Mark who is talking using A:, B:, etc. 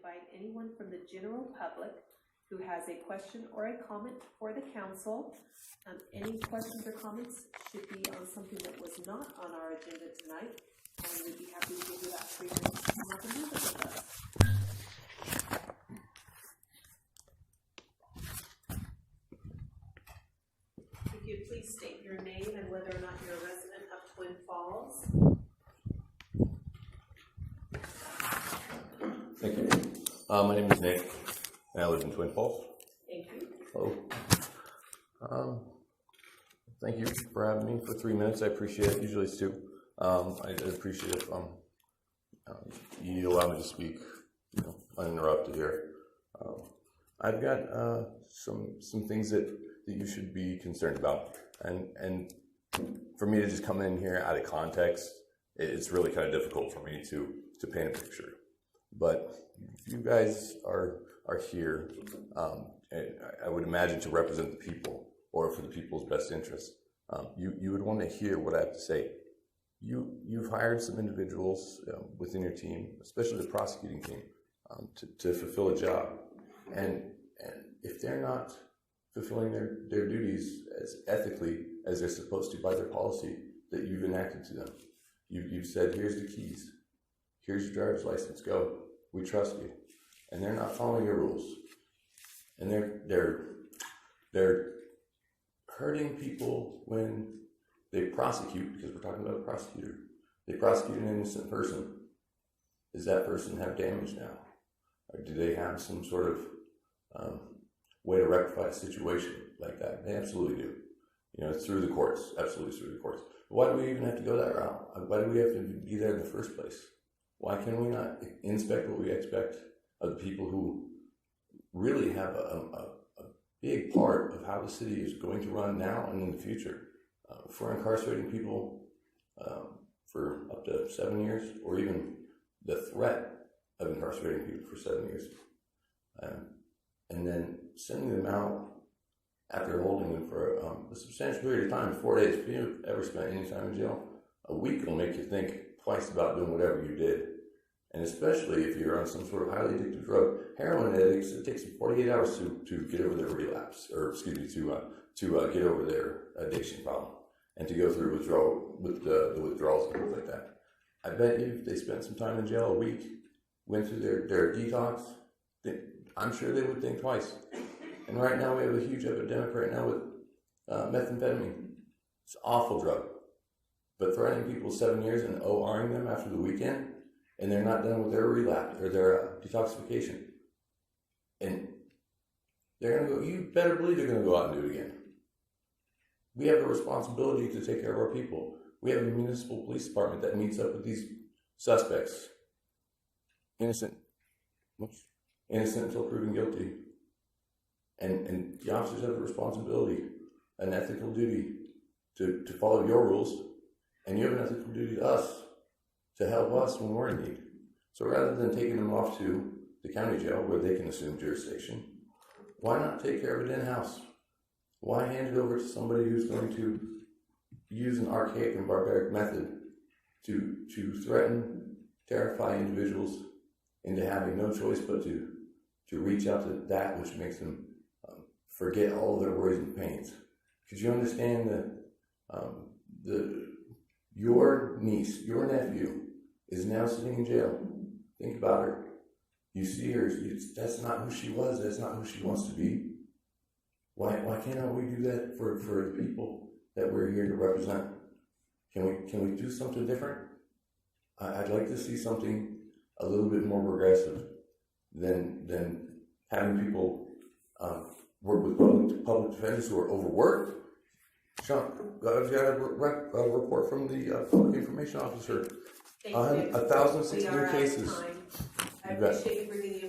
A: invite anyone from the general public who has a question or a comment for the council. Any questions or comments should be on something that was not on our agenda tonight, and we'd be happy to give you that 3 minutes to come up and move it with us. If you'd please state your name and whether or not you're a resident of Twin Falls.
B: Thank you. My name is Nick, and I live in Twin Falls.
A: Thank you.
B: Hello. Thank you for having me for 3 minutes. I appreciate it. Usually it's 2. I appreciate it. You allow me to speak, uninterrupted here. I've got some things that you should be concerned about, and for me to just come in here out of context, it's really kind of difficult for me to paint a picture. But if you guys are here, I would imagine to represent the people or for the people's best interest, you would want to hear what I have to say. You've hired some individuals within your team, especially the prosecuting team, to fulfill a job, and if they're not fulfilling their duties as ethically as they're supposed to by their policy that you've enacted to them, you've said, here's the keys, here's your driver's license, go, we trust you, and they're not following your rules, and they're hurting people when they prosecute, because we're talking about a prosecutor. They prosecute an innocent person. Does that person have damage now? Or do they have some sort of way to rectify a situation like that? They absolutely do. It's through the courts, absolutely through the courts. But why do we even have to go that route? Why do we have to be there in the first place? Why can we not inspect what we expect of the people who really have a big part of how the city is going to run now and in the future? If we're incarcerating people for up to 7 years, or even the threat of incarcerating people for 7 years, and then sending them out after holding them for a substantial period of time, 4 days. If you've ever spent any time in jail, a week will make you think twice about doing whatever you did. And especially if you're on some sort of highly addictive drug. Heroin addicts, it takes them 48 hours to get over their relapse, or to get over their addiction problem, and to go through the withdrawals and things like that. I bet you if they spent some time in jail, a week, went through their detox, I'm sure they would think twice. And right now we have a huge epidemic right now with methamphetamine. It's an awful drug. But threatening people 7 years and ORing them after the weekend, and they're not done with their relapse or their detoxification. And they're going to go, you better believe they're going to go out and do it again. We have a responsibility to take care of our people. We have a municipal police department that meets up with these suspects. Innocent until proven guilty. And the officers have a responsibility, an ethical duty to follow your rules, and you have an ethical duty to us to help us when we're in need. So rather than taking them off to the county jail where they can assume jurisdiction, why not take care of it in-house? Why hand it over to somebody who's going to use an archaic and barbaric method to threaten, terrify individuals into having no choice but to reach out to that which makes them forget all of their worries and pains? Could you understand that your niece, your nephew, is now sitting in jail? Think about her. You see her. That's not who she was. That's not who she wants to be. Why cannot we do that for the people that we're here to represent? Can we do something different? I'd like to see something a little bit more progressive than having people work with public defenders who are overworked. Sean, I've got a report from the public information officer. 1,016 cases.
A: I appreciate you bringing the